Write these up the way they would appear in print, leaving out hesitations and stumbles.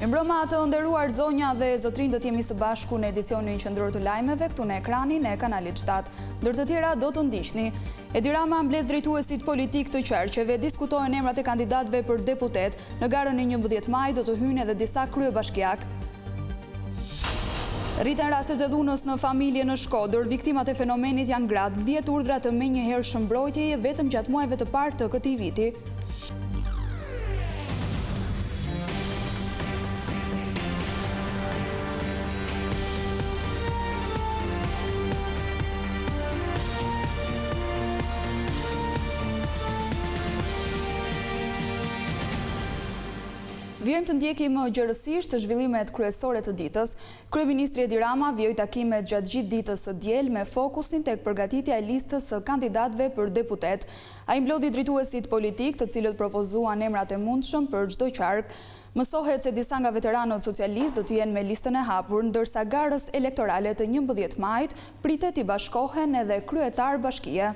Mirëmbrëma të nderuar zonja dhe zotrin, do t'jemi së bashku në edicionin qendror të lajmeve këtu në ekranin e kanalit 7. Ndër të tjera do të ndiqni. Edi Rama mbledh drejtuesit politik të qarqeve, diskutohen emrat e kandidatëve për deputet. Në garën e 11 maj do të hyjnë edhe disa kryebashkiak. Rriten rastet e dhunës në familje në Shkodër, viktimat e fenomenit janë gratë, 10 urdhra të menjëhershëm mbrojtjeje vetëm gjatë muajve të parë të këtij viti. Vjojmë të ndjekim gjërësisht zhvillimet kryesore të ditës. Kryeministri Edi Rama vjoj takimet gjatë gjithë ditës së diel me fokusin tek përgatitja e listës së kandidatëve për deputet. Ai mblodhi drejtuesit politik, të cilët propozuan emrat e mundshëm për çdo qark. Mësohet se disa nga veteranët socialistë do të jenë me listën e hapur, ndërsa garës elektorale të 11 majit pritet i bashkohen edhe kryetar bashkie.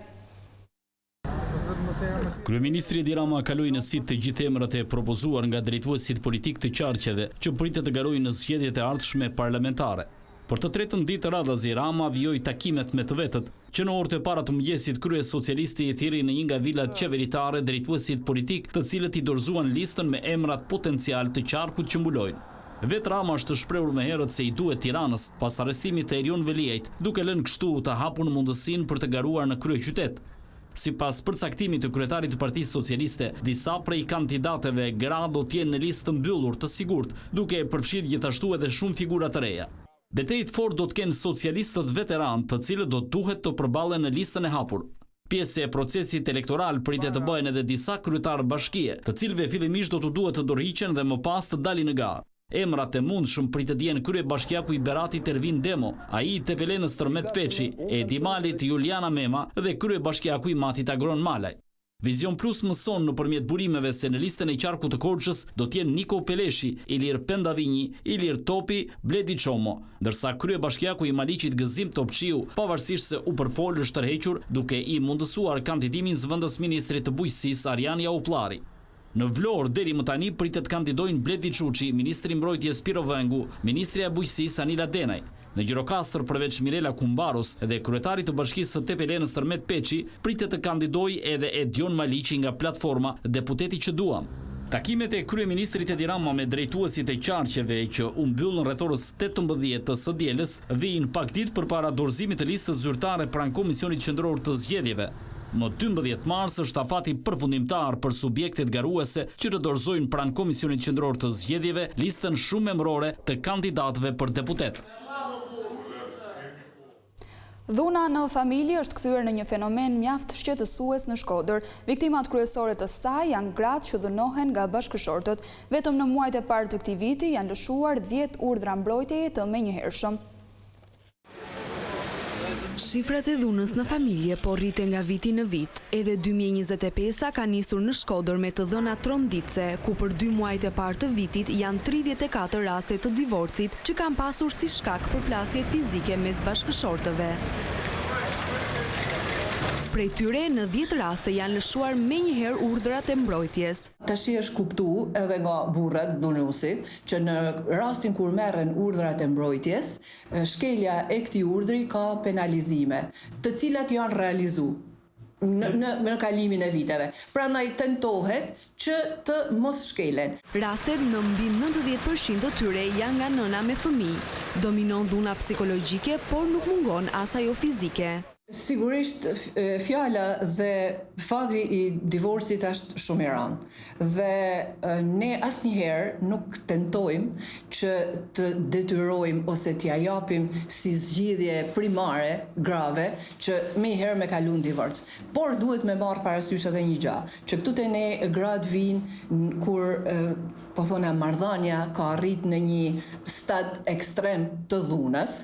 Kryeministri Edi Rama kaloi në sit të gjithë emrat e propozuar nga drejtuesit politik të qarqeve që pritet të garojnë në zgjedhjet e ardhshme parlamentare. Për të tretën ditë radhazi, Rama vjoi takimet me të vetët që në orët e para të mëngjesit krye socialisti i thirrri në një nga vilat qeveritare drejtuesit politik, të cilët i dorëzuan listën me emrat potencial të qarkut që mbulojnë. Vetë Rama është shprehur më herët se i duhet Tiranës pas arrestimit të Erion Veliajt, duke lënë kështu të hapur mundësinë për të garuar në kryeqytet. Sipas përcaktimit të kryetarit të Partisë Socialiste, disa prej kandidateve gra do t'jenë në listë të mbyllur të sigurt, duke përfshirë gjithashtu edhe shumë figura të reja. Betejë fort do t'kenë socialistët veteranë, të cilët do duhet të përballen në listën e hapur. Pjesë e procesit elektoral pritet të bëhen edhe disa kryetarë bashkie, të cilëve fillimisht do të duhet të dorëhiqen dhe më pas të dalin në garë. Emrat e mundshëm pritet jenë kryebashkiaku i Beratit Ervin Demo, ai i Tepelenës Tërmet Peçi, Edi Malit Juliana Mema dhe kryebashkiaku i Matit Agron Malaj. Vizion Plus mëson nëpërmjet burimeve se në listën e qarkut të Korçës do t'jenë Niko Peleshi, Ilir Pendavinji, Ilir Topi, Bledi Çomo, ndërsa kryebashkiaku i Maliqit Gëzim Topçiu, pavarësisht se u përfol është tërhequr duke i mundësuar kandidimin zëvendës ministrit të bujqësisë Arjan Jaullari. Në Vlorë deri më tani pritet kandidojnë Bledi Çuçi, ministri i mbrojtjes Piro Vengu, ministrja e bujqësisë Anila Denaj. Në Gjirokastër përveç Mirela Kumbaros dhe kryetarit të bashkisë së Tepelenës Tërmet Peçi, pritet të kandidojë edhe Edion Maliqi nga platforma Deputeti që duam. Takimet e kryeministrit Edi Rama me drejtuesit e qarqeve që u mbyllën rreth orës 18 të së dielës vijnë pak ditë përpara dorëzimit të listës zyrtare pranë Komisionit Qendror të Zgjedhjeve. Më 12 mars është afati përfundimtar për subjektet garuese që të dorëzojnë pranë Komisionit Qendror të Zgjedhjeve listën shumë emërore të kandidatëve për deputet. Dhuna në familje është kthyer në një fenomen mjaft shqetësues në Shkodër. Viktimat kryesore të saj janë gratë që dënohen nga bashkëshortët. Vetëm në muajt e parë të këtij viti janë lëshuar 10 urdhra mbrojtjeje të menjëhershëm. Shifrat e dhunës në familje po rriten nga viti në vit. Edhe 2025 ka nisur në Shkodër me të dhëna tronditse, ku për 2 muajt e parë të vitit janë 34 raste të divorcit që kanë pasur si shkak përplasje fizike mes bashkëshortëve. Prej tyre në 10 raste janë lëshuar menjëherë urdhrat e mbrojtjes. Tashi është kuptu edhe nga burrat dhunuesit që në rastin kur merren urdhrat e mbrojtjes, shkelja e këtij urdhri ka penalizime, të cilat janë realizuar në kalimin e viteve. Prandaj tentohet që të mos shkelen. Rastet në mbi 90% të tyre janë nga nëna me fëmijë. Dominon dhuna psikologjike, por nuk mungon as ajo fizike. Sigurisht fjala dhe fakti i divorcit është shumë i rëndë dhe ne asnjëherë nuk tentojmë që të detyrojmë ose t'ia japim si zgjidhje primare grave që menjëherë me kalon divorc. Por duhet me marrë parasysh edhe një gjë, që këtu te ne gratë vinë kur po thona marrëdhënia ka arrit në një stad ekstrem të dhunës.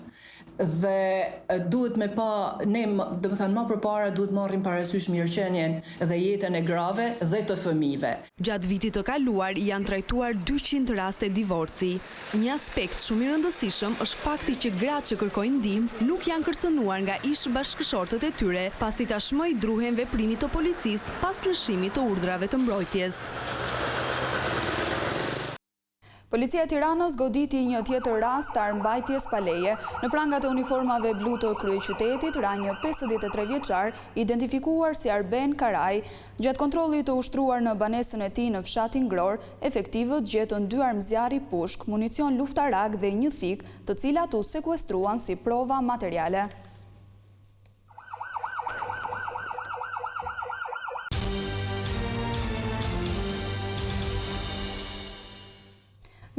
Dhe duhet me pa, ne do të thënë më përpara duhet marrim parasysh mirëqenien dhe jetën e grave dhe të fëmijëve. Gjatë vitit të kaluar janë trajtuar 200 raste divorci. Një aspekt shumë i rëndësishëm është fakti që gratë që kërkojnë ndihmë nuk janë kërcënuar nga ish bashkëshortët e tyre, pasi tashmë i druhen veprimit të policisë pas lëshimit të urdhrave të mbrojtjes. Policia e Tiranës goditi një tjetër rast të armbajtjes pa leje. Në prangat e uniformave blu të kryeqytetit ra një 53 vjeçar, identifikuar si Arben Karaj. Gjatë kontrollit të ushtruar në banesën e tij në fshatin Gror, efektivët gjetën 2 armëzjarri pushk, municion luftarak dhe një thik, të cilat u sekuestruan si prova materiale.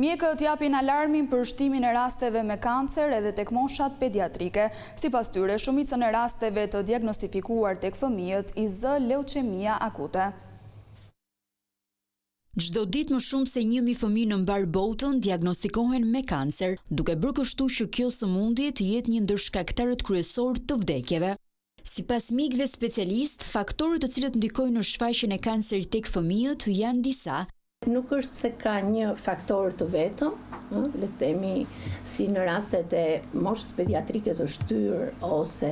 Mjekët japin alarmin për shtimin e rasteve me kancer edhe tek moshat pediatrike. Sipas tyre, shumicën e rasteve të diagnostifikuar tek fëmijët i zë leuqemia akute. Çdo ditë më shumë se 1000 fëmijë në mbar botën diagnostikohen me kancer, duke bërë kështu që kjo sëmundje të jetë një ndër shkaktarët kryesorë të vdekjeve. Sipas mjekëve specialistë, faktorët të cilët ndikojnë në shfaqjen e kancerit tek fëmijët janë disa. Nuk është se ka një faktor të vetëm, le të themi si në rastet e moshës pediatrike të shtyr ose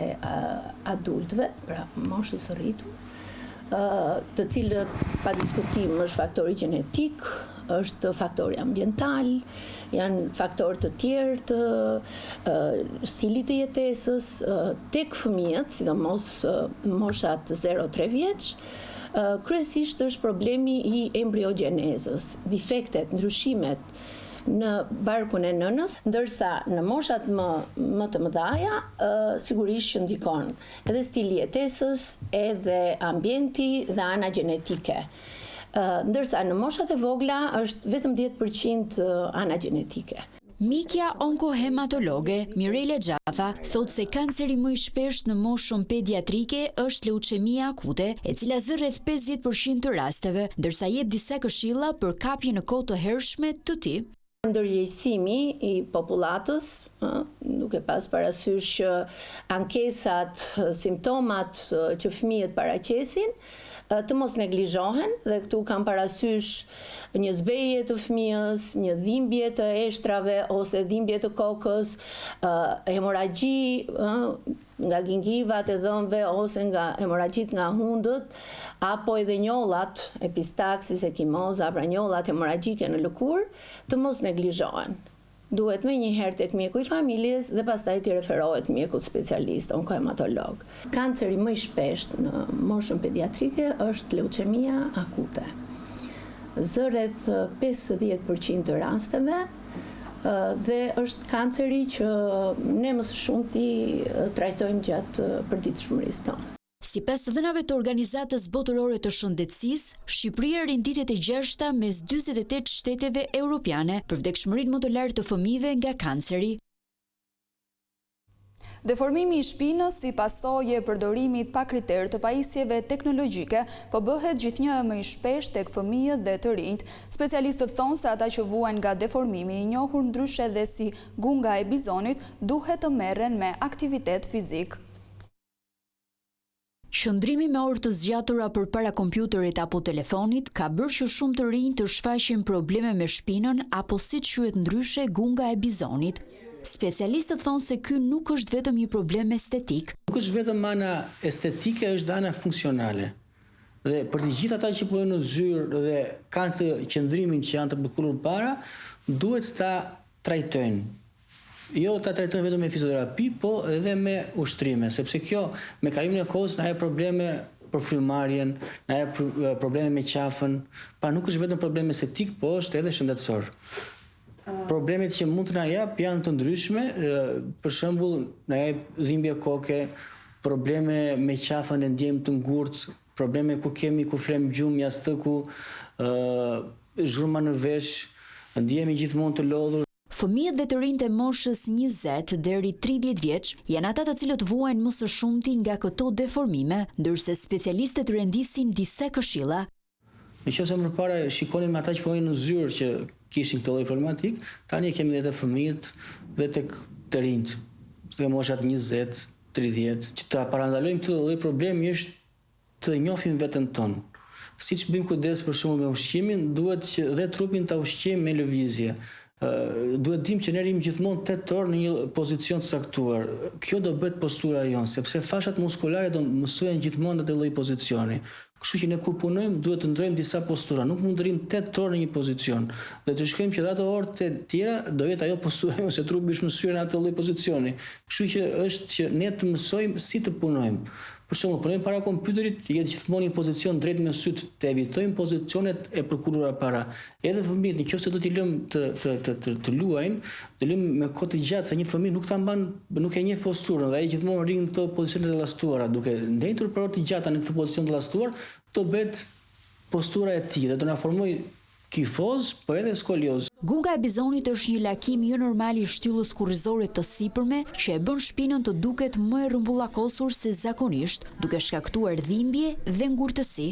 adultëve, pra moshës së rritur, të cilët pa diskutim është faktori gjenetik, është faktori ambiental, janë faktorë të tjerë të stilit të jetesës, tek fëmijët, sidomos moshat 0-3 vjeç. Kryesisht është problemi i embriogjenezës, defektet, ndryshimet në barkun e nënës, ndërsa në moshat më të mëdhaja sigurisht që ndikon edhe stili jetesës, edhe ambienti dhe ana gjenetike. Ndërsa në moshat e vogla është vetëm 10% ana gjenetike. Mjekja onkohematologe Mirela Gjafa thot se kanceri më i shpeshtë në moshën pediatrike është leuqemia akute, e cila zë rreth 50% të rasteve, ndërsa jep disa këshilla për kapje në kohë të hershme të tij. Ndërgjegjësimi i popullatës, duke pas parasysh që ankesat, simptomat që fëmijët paraqesin, të mos neglizhohen, dhe këtu kam parasysh një zbeje të fëmijës, një dhimbje të eshtrave ose dhimbje të kokës, hemoragji nga gingivat e dhëmbëve ose nga hemorragjit nga hundët, apo edhe njollat, epistaksis, ekimoza, pra njollat hemoragjike në lëkurë, të mos neglizhohen. Duhet me njëherë tek mjeku i familjes dhe pastaj t'i referohet mjeku specialist, onkohematolog. Kanceri më i shpeshtë në moshën pediatrike është leuqemia akute. Zë rreth 50% të rasteve dhe është kanceri që ne më së shumti trajtojmë gjatë përditshmërisë tonë. Sipas të dhënave të Organizatës Botërore të Shëndetësisë, Shqipëria renditet e 6-ta mes 48 shteteve europiane për vdekshmërinë më të lartë të fëmijëve nga kanceri. Deformimi i shpinës si pasojë e përdorimit pa kriter të pajisjeve teknologjike po bëhet gjithnjë më i shpeshtë tek fëmijët dhe të rinjt. Specialistët thonë se ata që vuajnë nga deformimi, i njohur ndryshe dhe si gunga e bizonit, duhet të merren me aktivitet fizik. Qëndrimi me orë të zgjatura përpara kompjuterit apo telefonit ka bërë që shumë të rinj të shfaqin probleme me shpinën apo siç quhet ndryshe gunga e bizonit. Specialistët thonë se ky nuk është vetëm një problem estetik. Nuk është vetëm ana estetike, është ana funksionale. Dhe për të gjithë ata që punojnë në zyrë dhe kanë këtë qëndrimin që janë të bukurur para, duhet ta trajtojnë. Jo ta trajtojnë vetëm me fizioterapi, po edhe me ushtrime, sepse kjo me kalimin e kohës na jep probleme për frymarrjen, na jep probleme me qafën, pa nuk është vetëm problem estetik, po është edhe shëndetësor. Problemet që mund të na jap janë të ndryshme, për shembull na jep dhimbje koke, probleme me qafën e ndjejmë të ngurtë, probleme kur flem gjumë, jastëku, zhurma në vesh, ndjehemi gjithmonë të lodhur. Fëmijët dhe të rinjtë e moshës 20 deri 30 vjeç janë ata të cilët vuajnë më së shumti nga këto deformime, ndërsa specialistët rendisin disa këshilla. Nëse më përpara shikonim ata që punojnë në zyrë që kishin këtë lloj problematik, tani kemi edhe të fëmijët dhe tek të rinjt, dhe moshat 20, 30, që ta parandalojmë këtë lloj problemi është të njohim veten tonë. Siç bëjmë kujdes për shembull me ushqimin, duhet që dhe trupin ta ushqejmë me lëvizje. Duhet dim që ne rrim gjithmonë 8 orë në një pozicion të caktuar. Kjo do bëhet postura jonë, sepse fashat muskulare do mësojnë gjithmonë atë lloj pozicioni. Kështu që ne kur punojmë duhet të ndrojmë disa postura, nuk mund të rrim 8 orë në një pozicion dhe të shkojmë që ato orët e tjera do jetë ajo postura ose trupi është mësuar në atë lloj pozicioni. Kështu që është që ne të mësojmë si të punojmë. Për shembull, punojmë para kompjuterit, jetë gjithmonë një pozicion drejt me syt, të evitojmë pozicionet e përkullura para. Edhe fëmijët, nëse do t'i lëmë të luajnë, të lëmë me kohë të gjatë, se një fëmijë nuk e njeh posturën dhe ai gjithmonë rrin në këto pozicione të llastuara, duke ndetur për orë të gjata në këtë pozicion të llastuar, do bëhet postura e tij dhe do na formoj kifoz, por edhe skolioz. Gunga e bizonit është një lakim jo normal i shtyllës kurrizore të sipërme që e bën shpinën të duket më e rrumbullakosur se zakonisht, duke shkaktuar dhimbje dhe ngurtësi.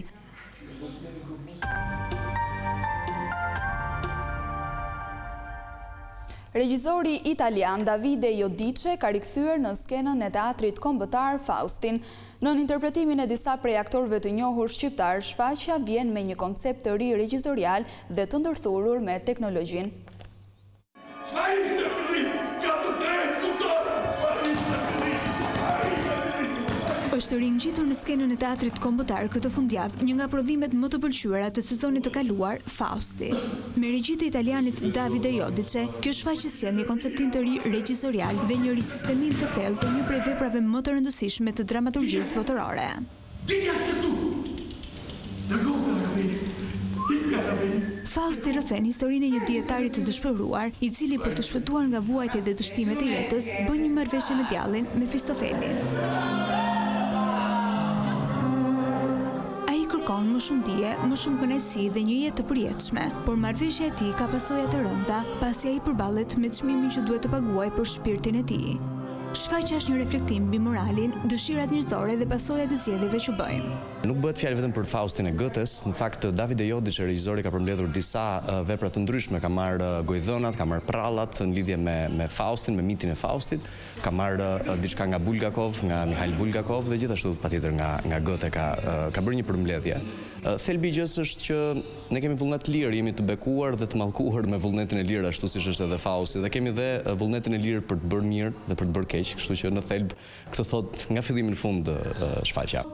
Regjizori italian Davide Jodice ka rikthyer në skenën e teatrit kombëtar Faustin. Në interpretimin e disa prej aktorëve të njohur shqiptar, shfaqja vjen me një koncept të ri regjizorial dhe të ndërthurur me teknologjinë. Është ringjitur në skenën e teatrit kombëtar këtë fundjavë një nga prodhimet më të pëlqyera të sezonit të kaluar, Fausti. Me regjitë e italianit Davide Jodice, kjo shfaqje sjell një konceptim të ri regjizorial dhe një risistemim të thellë të një prej veprave më të rëndësishme të dramaturgjisë botërore. Fausti rrëfen historinë e një dietari të dëshpëruar, i cili për të shpëtuar nga vuajtjet dhe dështimet e jetës, bën një marrëveshje me djallin, Mefistofelin. Ai kërkon më shumë dije, më shumë kënaqësi dhe një jetë të përjetshme, por marrëveshja e tij ka pasoja të rënda, pasi ai përballet me çmimin që duhet të paguajë për shpirtin e tij. Shfaqja është një reflektim mbi moralin, dëshirat njerëzore dhe pasojat e zgjedhjeve që bëjmë. Nuk bëhet fjalë vetëm për Faustin e Goethes, në fakt Davide Jodice, regjizori, ka përmbledhur disa vepra të ndryshme, ka marrë Gojdhënat, ka marrë Prallat në lidhje me Faustin, me mitin e Faustit, ka marrë diçka nga Bulgakov, nga Mikhail Bulgakov dhe gjithashtu patjetër nga Goethe ka bërë një përmbledhje. Thelbi i gjës është që ne kemi vullnet lirë, jemi të bekuar dhe të mallkuar me vullnetin e lirë, ashtu siç është edhe Fausti, dhe kemi dhe vullnetin e lirë për të bërë mirë dhe për të bërë keq, kështu që në thelb këtë thot nga fillimi në fund shfaqja.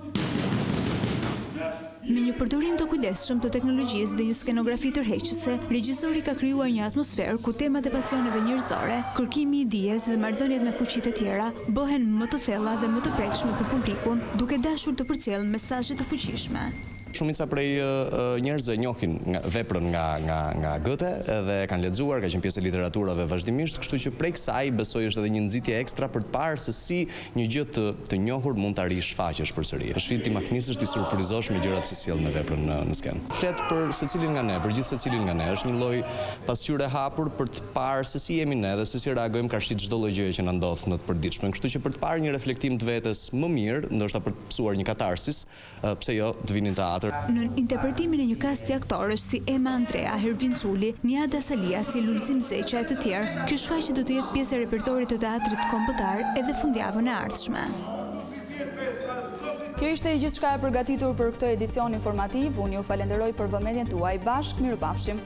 Me një përdorim të kujdesshëm të teknologjisë dhe një skenografi tërheqëse, regjizori ka krijuar një atmosferë ku temat e pasioneve njerëzore, kërkimi i dijes dhe marrëdhëniet me fuqitë e tjera bëhen më të thella dhe më të prekshme për publikun, duke dashur të përcjellë mesazhe të fuqishme. Shumica prej njerëzve njohin veprën nga Goethe dhe kanë lexuar, ka qenë pjesë e literaturave vazhdimisht, kështu që prej kësaj besoj është edhe një nxitje ekstra për të parë se si një gjë të njohur mund ta rishfaqesh përsëri. Është sfidë ti maknisësh, ti surprizosh me gjërat që sjell me veprën në skenë. Flet për secilin nga ne, për gjithë secilin nga ne, është një lloj pasqyre hapur për të parë se si jemi ne dhe se si reagojmë karshit çdo lloj gjëje që na ndodh në të përditshme. Kështu që për të parë një reflektim të vetes më mirë, ndoshta për të mësuar një katarsis, pse jo, të vinin teatr. Në interpretimin e një kasti aktorësh si Emma Andrea, Hervin Culi, Niada Salia, si Lulzim Zeqa e të tjerë, kjo shfaqje do të jetë pjesë e repertorit të teatrit kombëtar edhe fundjavën e ardhshme. Kjo ishte gjithçka e përgatitur për këtë edicion informativ. Unë ju falenderoj për vëmendjen tuaj. Bashkë mirupafshim.